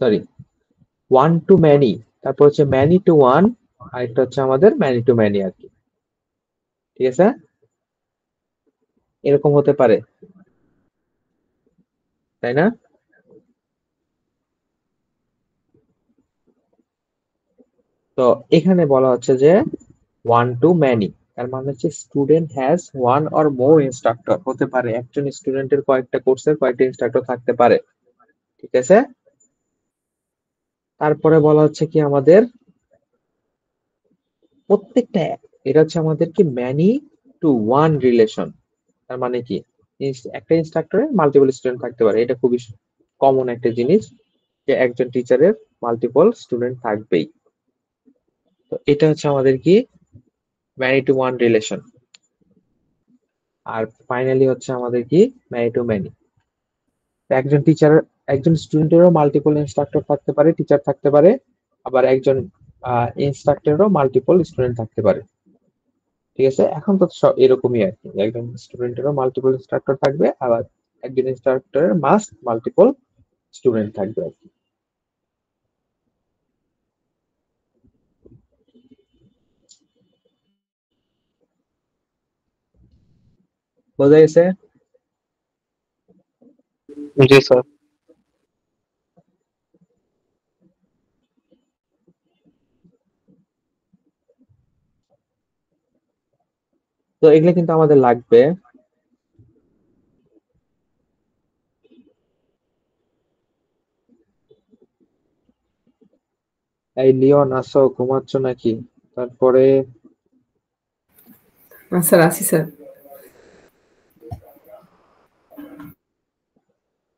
sorry, one to many, তারপর হচ্ছে ম্যানি টু ওয়ান, আর একটা হচ্ছে আমাদের ম্যানি টু ম্যানি আর কি। ঠিক আছে? এরকম হতে পারে, তাই না? তো এখানে বলা হচ্ছে যে ওয়ান টু ম্যানি, তার মানে হচ্ছে student has one or more instructor, হতে পারে একজন স্টুডেন্টের কয়েকটা কোর্সের কয়েকটা ইনস্ট্রাক্টর থাকতে পারে। ঠিক আছে? তারপরে বলা হচ্ছে কি আমাদের প্রত্যেকটা, এটা হচ্ছে আমাদের কি ম্যানি টু ওয়ান রিলেশন। তার মানে কি একটা ইনস্ট্রাক্টরের মাল্টিপল স্টুডেন্ট থাকতে পারে, এটা খুবই কমন একটা জিনিস যে একজন টিচারের মাল্টিপল স্টুডেন্ট থাকবেই। তো এটা হচ্ছে আমাদের কি ম্যানি টু ওয়ান রিলেশন। আর ফাইনালি হচ্ছে আমাদের কি ম্যানি টু ম্যানি। একজন টিচার, একজন স্টুডেন্টেরও মাল্টিপল ইনস্ট্রাক্টর থাকতে পারে, টিচার থাকতে পারে, আবার একজন ইনস্ট্রাক্টরেরও মাল্টিপল স্টুডেন্ট থাকতে পারে। ঠিক আছে? এখন তো সব এরকমই আর কি, একজন স্টুডেন্টেরও মাল্টিপল ইনস্ট্রাক্টর থাকবে, আবার একজন ইনস্ট্রাক্টরের মাস্ট মাল্টিপল স্টুডেন্ট থাকবে আর কি। বোঝা গেছে? জি স্যার। তো এগুলো কিন্তু আমাদের লাগবে। এই লিওন, আসো, ঘুমাচ্ছ নাকি? তারপরে স্যার আসি স্যার।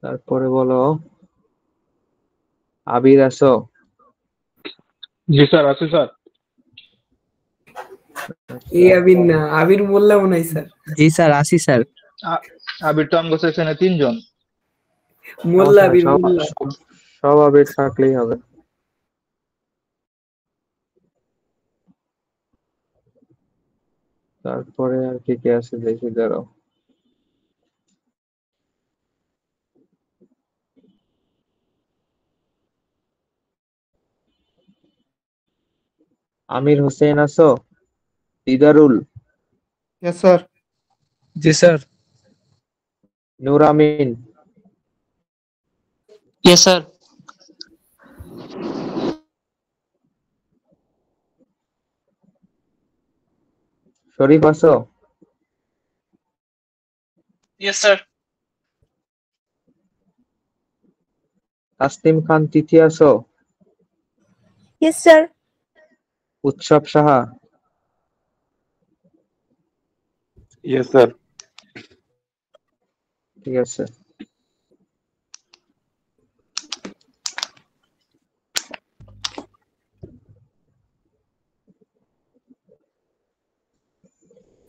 তারপরে বলো, আবির, আসো। জি স্যার, আছে স্যার। এই আবির না, আবির বললাম নাই স্যার, জি স্যার, আসি স্যার। আবির তো আমগো সেকশনে 3 জন। মোল্লা সমস্যা নেই, আবির সব মোল্লা। সব সব আবির থাকলেই হবে। তারপরে আর কি কি আছে দেখি, দাঁড়াও। আমির হোসেন, আসো। Didarul, Yes, sir. জি sir. Nur Amin, yes sir. Sharif, আসো। Yes sir. তাসনিম খান, তিথি, আসো। Yes, sir. উৎসব সাহা, Yes, sir. ঠিক আছে।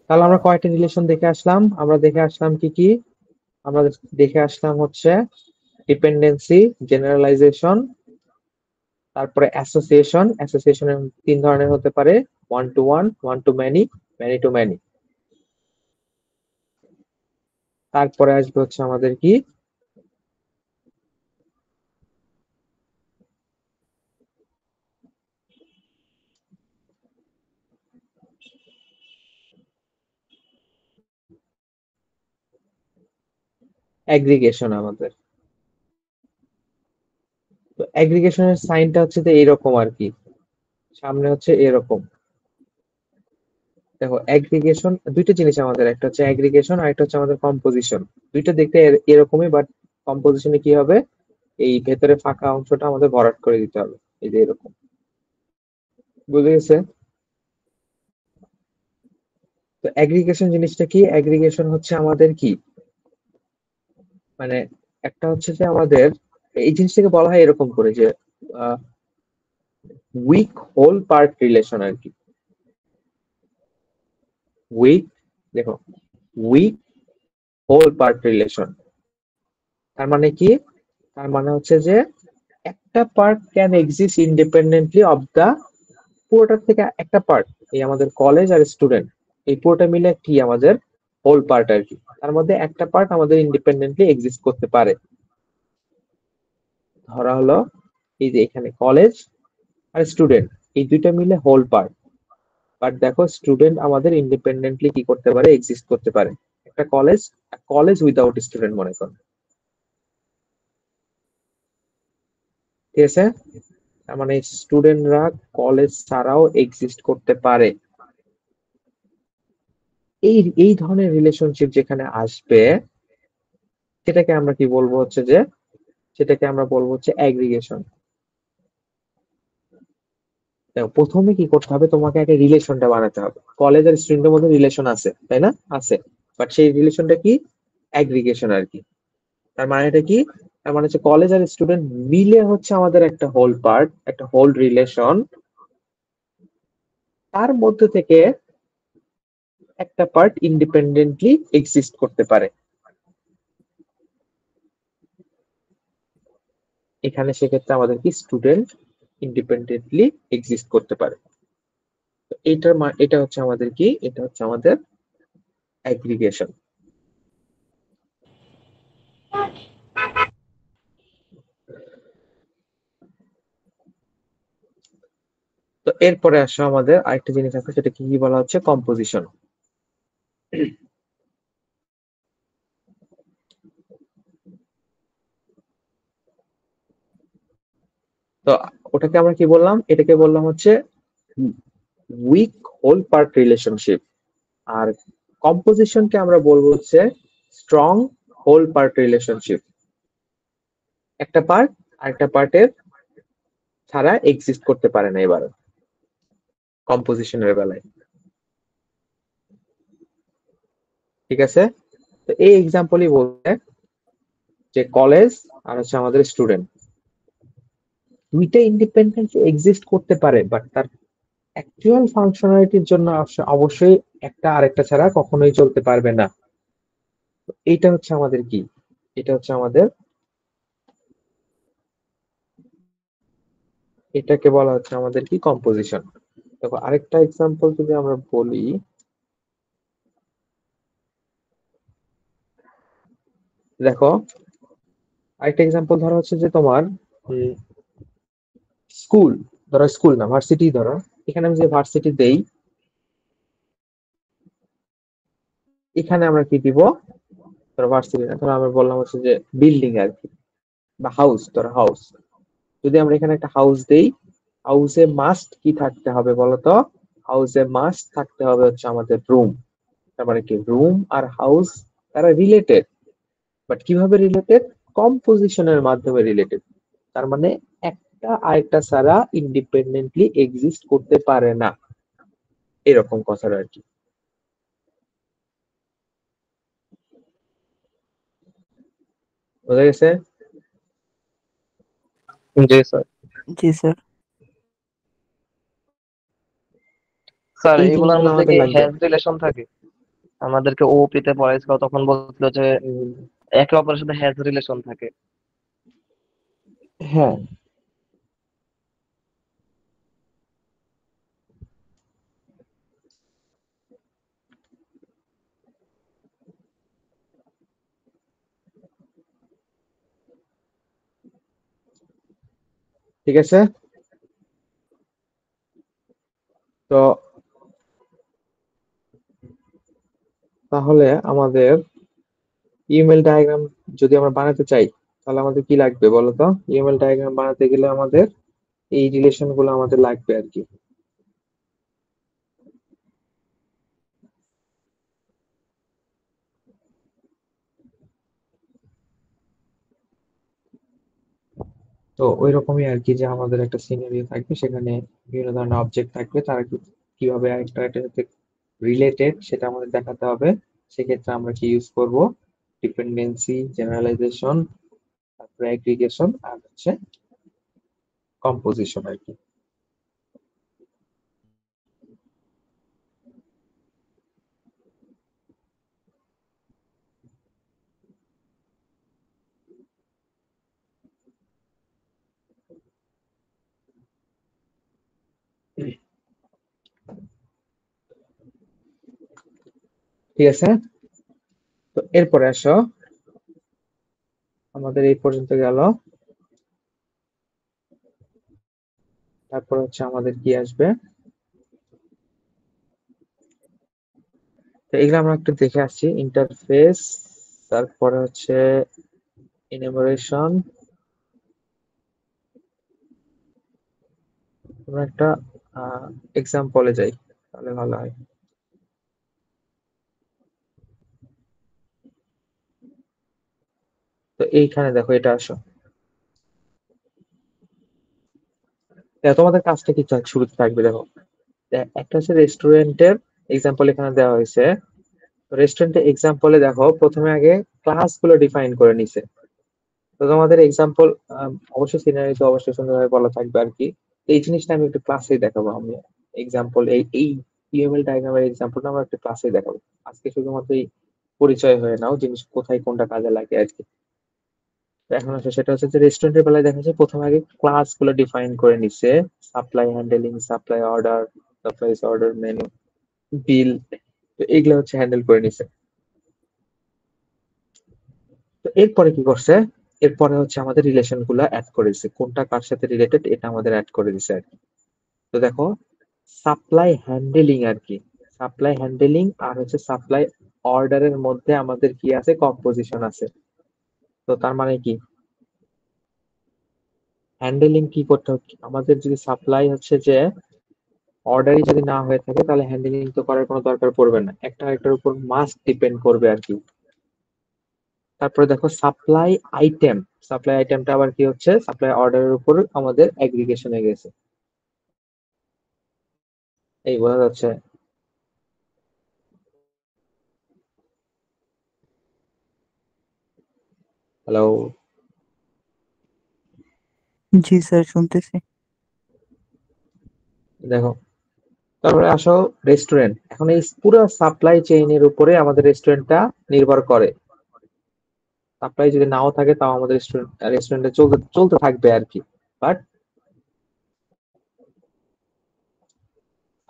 তাহলে আমরা কয়টা রিলেশন দেখে আসলাম? আমরা দেখে আসলাম কি কি? আমরা দেখে আসলাম হচ্ছে ডিপেন্ডেন্সি, জেনারেলাইজেশন, তারপরে অ্যাসোসিয়েশন। অ্যাসোসিয়েশনের তিন ধরনের হতে পারে, one to one, one to many, many to many. তারপরে আসবে হচ্ছে আমাদের কি অ্যাগ্রিগেশন আমাদের। তো অ্যাগ্রিগেশনের সাইনটা হচ্ছে যে এরকম আর কি, সামনে হচ্ছে এরকম। দেখো অ্যাগ্রিগেশন দুইটা জিনিস আমাদের, একটা হচ্ছে অ্যাগ্রিগেশন আর একটা হচ্ছে আমাদের কম্পোজিশন। দুইটা দেখতে এরকমই, বাট কম্পোজিশনে কি হবে, এই ভেতরে ফাঁকা অংশটা আমাদের ভরাট করে দিতে হবে, এই যে এরকম। বুঝে গেছে? তো অ্যাগ্রিগেশন জিনিসটা কি? অ্যাগ্রিগেশন হচ্ছে আমাদের কি, মানে একটা হচ্ছে যে আমাদের এই জিনিসটাকে বলা হয় এরকম করে যে উইক হোল পার্ট রিলেশন আর কি। উইক, দেখো উইক হোল পার্ট রিলেশন, তার মানে কি? তার মানে হচ্ছে যে একটা part can exist independently of the, পুরোটার থেকে একটা পার্ট, এই আমাদের কলেজ আর স্টুডেন্ট, এই পুরোটা মিলে কি আমাদের হোল পার্ট আর কি। তার মধ্যে একটা পার্ট আমাদের ইন্ডিপেন্ডেন্টলি এক্সিস্ট করতে পারে। ধরা হলো এই যে এখানে কলেজ আর স্টুডেন্ট, এই দুইটা মিলে হোল পার্ট। বাট দেখো স্টুডেন্ট আমাদের ইন্ডিপেন্ডেন্টলি কি করতে পারে, এক্সিস্ট করতে পারে। একটা কলেজ, কলেজ উইদাউট স্টুডেন্ট মনে করো, ঠিক আছে? তার মানে স্টুডেন্টরা কলেজ ছাড়াও এক্সিস্ট করতে পারে। এই এই ধরনের রিলেশনশিপ যেখানে আসবে, সেটাকে আমরা কি বলবো হচ্ছে যে, সেটাকে আমরা বলবো হচ্ছে অ্যাগ্রিগেশন। দেখো প্রথমে কি করতে হবে, তোমাকে আগে রিলেশনটা বানাতে হবে। কলেজ আর স্টুডেন্টের মধ্যে রিলেশন আছে, তাই না? আছে, বাট সেই রিলেশনটা কি, অ্যাগ্রিগেশন আর কি। তার মানে এটা কি, তার মানে হচ্ছে কলেজ আর স্টুডেন্ট মিলে হচ্ছে আমাদের একটা হোল পার্ট, একটা হোল রিলেশন। তার মধ্যে থেকে একটা পার্ট ইন্ডিপেন্ডেন্টলি এক্সিস্ট করতে পারে। এখানে সেক্ষেত্রে আমাদের কি, স্টুডেন্ট ইন্ডিপেন্ডেন্টলি এক্সিস্ট করতে পারে। তো এটা হচ্ছে আমাদের কি, এটা হচ্ছে আমাদের অ্যাগ্রিগেশন। তো এরপরে আসো আমাদের আরেকটা জিনিস আছে, সেটা কি বলা হচ্ছে, কম্পোজিশন। তো ওটাকে আমরা কি বললাম, এটাকে বললাম হচ্ছে উইক হোল পার্ট রিলেশনশিপ। আর কম্পোজিশনকে আমরা বলবো হচ্ছে স্ট্রং হোল পার্ট রিলেশনশিপ। একটা পার্ট আরেকটা পার্টের ছাড়া এক্সিস্ট করতে পারে না এবার কম্পোজিশনের বেলায়, ঠিক আছে? তো এই এক্সাম্পলই বলতে যে কলেজ আর হচ্ছে আমাদের স্টুডেন্ট দুইটা ইন্ডিপেন্ডেন্ট এক্সিস্ট করতে পারে, বাট তার অ্যাকচুয়াল ফাংশনালিটির জন্য অবশ্যই একটা আরেকটা ছাড়া কখনোই চলতে পারবে না। তো এইটা হচ্ছে আমাদের কি, এটা হচ্ছে আমাদের, এটাকে বলা হচ্ছে আমাদের কি, কম্পোজিশন। দেখো আরেকটা এক্সাম্পল যদি আমরা বলি, দেখো আরেকটা এক্সাম্পল ধরো হচ্ছে যে তোমার স্কুল, ধরো স্কুল না ভার্সিটি ধরো, এখানে আমি যে ভার্সিটি দেই, এখানে আমরা কি দিব, ধরো ভার্সিটি না, ধরো আমরা বললাম হচ্ছে যে বিল্ডিং আর কি, বা হাউস, ধরো হাউস। যদি আমরা এখানে একটা হাউস দেই, হাউসে মাস্ট কি থাকতে হবে বলতো, হাউসে মাস্ট থাকতে হবে হচ্ছে আমাদের রুম। তার মানে কি, রুম আর হাউস তারা রিলেটেড, বাট কিভাবে রিলেটেড, কম্পোজিশনের মাধ্যমে রিলেটেড। তার মানে একটা আরেকটা ছাড়া ইন্ডিপেন্ডেন্টলি এক্সিস্ট করতে পারে না, এরকম কথাটা আর কি। বোঝা গেছে? জি স্যার। জি স্যার। স্যার এই এগুলোর জিনিসগুলো মধ্যে আমাদের কি লাগবে। হ্যাজ রিলেশন থাকে? আমাদেরকে ওপি তে পড়াইছিল, তখন বলছিল যে একে অপরের সাথে হ্যাজ রিলেশন থাকে। হ্যাঁ, ঠিক আছে। তো তাহলে আমাদের ইউএমএল ডায়াগ্রাম যদি আমরা বানাতে চাই তাহলে আমাদের কি লাগবে বলো তো? ইউএমএল ডায়াগ্রাম বানাতে গেলে আমাদের এই রিলেশন গুলো আমাদের লাগবে আর কি। তো ওই রকমই আর কি, যে আমাদের একটা সিনারিও থাকবে, সেখানে বিভিন্ন ধরনের অবজেক্ট থাকবে, তারা কিভাবে একটা এটার সাথে রিলেটেড সেটা আমাদের দেখাতে হবে। সেক্ষেত্রে আমরা কি ইউজ করব? ডিপেন্ডেন্সি, জেনারেলাইজেশন, তারপরে অ্যাগ্রিগেশন, আর হচ্ছে কম্পোজিশন আর কি। ঠিক আছে, তো এরপরে আসো, আমাদের এই পর্যন্ত গেল। তারপর হচ্ছে আমাদের কি আসবে? তো এগুলো আমরা একটু দেখে আসছি। ইন্টারফেস, তারপরে হচ্ছে ইনুমারেশন। আমরা একটা এক্সাম্পলে যাই তাহলে ভালো হয়। তো এইখানে দেখো, এটা আসো, তোমাদের কাজটা কি শুরুতে থাকবে দেখো। একটা হচ্ছে রেস্টুরেন্টের এক্সাম্পল এখানে দেওয়া হয়েছে। রেস্টুরেন্টের এক্সাম্পলে দেখো প্রথমে আগে ক্লাস গুলো ডিফাইন করে নিছে। তো তোমাদের এক্সাম্পল অবশ্যই সিনারিতে অবশ্যই সুন্দরভাবে বলা থাকবে আর কি। এই জিনিসটা আমি একটু ক্লাসেই দেখাবো। আমি এক্সাম্পল এই ইউএমএল ডায়াগ্রামের এক্সাম্পলটা আমরা একটু ক্লাসেই দেখাবো। আজকে শুধুমাত্র এই পরিচয় হয়ে নাও, জিনিস কোথায় কোনটা কাজে লাগে আর কি। তো এখন হচ্ছে সেটা হচ্ছে যে রেস্টুরেন্টের বেলায় দেখা যাচ্ছে প্রথমে আগে ক্লাস গুলো ডিফাইন করে নিছে। Supply handling, supply order, supplies order, menu, bill, তো এগুলো হচ্ছে হ্যান্ডেল করে নিছে। তো এরপরে কি করছে? এরপরে হচ্ছে আমাদের রিলেশন গুলা অ্যাড করে দিছে, কোনটা কার সাথে রিলেটেড এটা আমাদের অ্যাড করে দিছে আর কি। তো দেখো, সাপ্লাই হ্যান্ডেলিং আর কি, সাপ্লাই হ্যান্ডেলিং আর হচ্ছে সাপ্লাই অর্ডারের মধ্যে আমাদের কি আছে? কম্পোজিশন আছে। তো তার মানে কি, হ্যান্ডেলিং কি করতে হবে? আমাদের যদি সাপ্লাই হচ্ছে যে অর্ডারই যদি না হয়ে থাকে তাহলে হ্যান্ডেলিং তো করার কোনো দরকার পড়বে না, একটা আরেকটার উপর মাস্ট ডিপেন্ড করবে আর কি। তারপরে দেখো সাপ্লাই আইটেম, সাপ্লাই আইটেমটা আবার কি হচ্ছে? সাপ্লাই অর্ডারের উপর আমাদের অ্যাগ্রিগেশন হয়ে গেছে। এই বোঝা যাচ্ছে? হ্যালো? জি স্যার, শুনতেছি। দেখো, তারপরে আসো রেস্টুরেন্ট। এখন এই পুরো সাপ্লাই চেইনের উপরে আমাদের রেস্টুরেন্টটা নির্ভর করে। সাপ্লাই যদি নাও থাকে তাও আমাদের রেস্টুরেন্টে চলতে চলতে থাকবে আর কি। বাট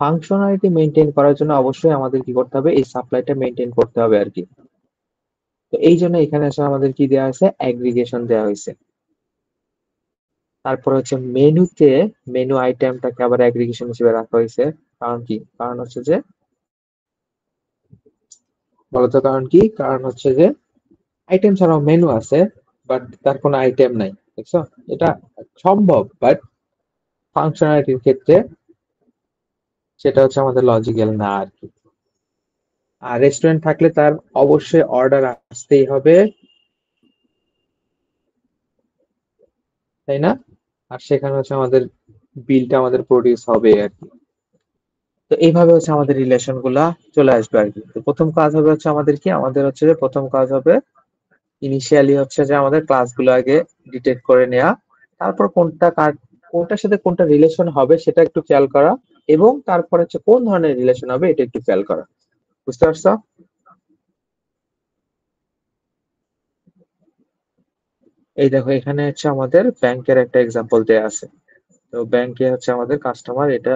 ফাংশনালিটি মেনটেন করার জন্য অবশ্যই আমাদের কি করতে হবে? এই সাপ্লাইটা মেনটেন করতে হবে আর কি। তো এই জন্য এখানে আসলে আমাদের কি দেওয়া হয়েছে? অ্যাগ্রিগেশন দেওয়া হয়েছে। তারপর হচ্ছে মেনুতে, মেনু আইটেমটাকে আবার অ্যাগ্রিগেশন হিসেবে রাখা হয়েছে। কারণ কি? কারণ হচ্ছে যে, বলতো কারণ কি? কারণ হচ্ছে যে আইটেম ছাড়াও মেনু আছে, বাট তার কোনো আইটেম নাই। দেখছো? এটা সম্ভব, বাট ফাংশনালিটির ক্ষেত্রে সেটা হচ্ছে আমাদের লজিক্যাল না আর কি। আর রেস্টুরেন্ট থাকলে তার অবশ্যই অর্ডার আসতেই হবে, তাই না? আর সেখানে হচ্ছে আমাদের বিলটা আমাদের প্রডিউস হবে আর কি। তো এইভাবে হচ্ছে আমাদের রিলেশন গুলা চলে আসবে আর কি। তো প্রথম কাজ হবে হচ্ছে আমাদের কি? আমাদের হচ্ছে যে প্রথম কাজ হবে ইনিশিয়ালি হচ্ছে যে আমাদের ক্লাসগুলো আগে ডিটেক্ট করে নেওয়া। তারপর কোনটা কোনটার সাথে কোনটা রিলেশন হবে সেটা একটু খেয়াল করা, এবং তারপর হচ্ছে কোন ধরনের রিলেশন হবে এটা একটু খেয়াল করা। বুঝতে পারছো? এই দেখো, এখানে হচ্ছে আমাদের ব্যাংকের একটা এক্সাম্পল দেয়া আছে। তো ব্যাংকে হচ্ছে আমাদের কাস্টমার, এটা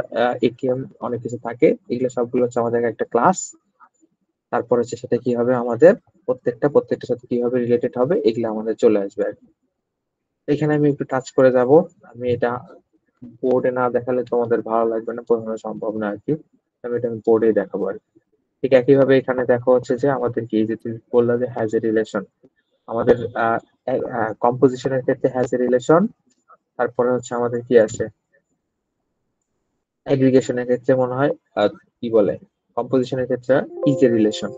এটিএম, অনেক কিছু থাকে, এগুলো সবগুলো হচ্ছে আমাদের একটা ক্লাস। তারপর হচ্ছে সেটা কি হবে? আমাদের প্রত্যেকটার সাথে কিভাবে রিলেটেড হবে এগুলো আমাদের চলে আসবে আর কি। এখানে আমি একটু টাচ করে যাব। আমি এটা বোর্ডে না দেখালে তোমাদের ভালো লাগবে না, বোঝানো সম্ভব না আর কি। আমি এটা বোর্ডে দেখাবো আর কি। ঠিক একইভাবে এখানে দেখো হচ্ছে যে আমাদের কি, যে তুমি বললা যে হ্যাজ এ রিলেশন, আমাদের কম্পোজিশনের ক্ষেত্রে হ্যাজ এ রিলেশন, তারপরে হচ্ছে আমাদের কি আসে, এগ্রিগেশনের ক্ষেত্রে মনে হয় কি বলে, কম্পোজিশনের ক্ষেত্রে ইজ এ রিলেশন।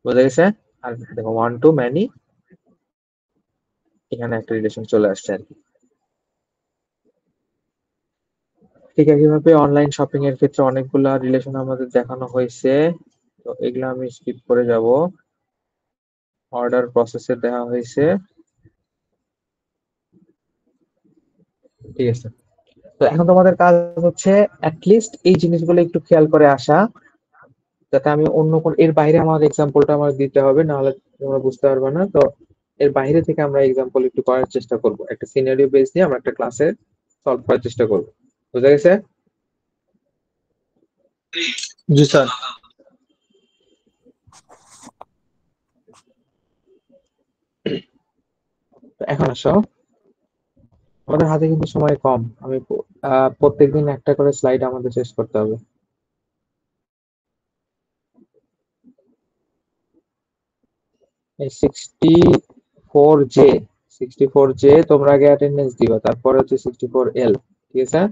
বোঝা গেছে? আর দেখো ওয়ান টু ম্যানি, এখানে একটা রিলেশন চলে আসছে আর কি। ঠিক একইভাবে অনলাইন শপিং এর ক্ষেত্রে অনেকগুলা রিলেশন আমাদের দেখানো হয়েছে, তো এগুলো আমি স্কিপ করে যাব। অর্ডার প্রসেসে দেওয়া হয়েছে, ঠিক আছে। তো এখন তোমাদের কাজ হচ্ছে অ্যাটলিস্ট এই জিনিসগুলো একটু খেয়াল করে আসা, যাতে আমি অন্য কোন এর বাইরে আমার এক্সাম্পলটা আমার দিতে হবে, না হলে তোমরা বুঝতে পারবে না। তো এর বাইরে থেকে আমরা এক্সাম্পল একটু করার চেষ্টা করব, একটা সিনারিও বেস দিয়ে আমরা একটা ক্লাসে সলভ করার চেষ্টা করব। বুঝা গেছে? जी सर। তো এখন আসো, আমাদের হাতে কিন্তু সময় কম, আমি প্রত্যেকদিন একটা করে স্লাইড আমাদের শেষ করতে হবে। এই 64J তোমরা আগে অ্যাটেন্ডেন্স দিবা, তারপরে হচ্ছে 64L, ঠিক আছে?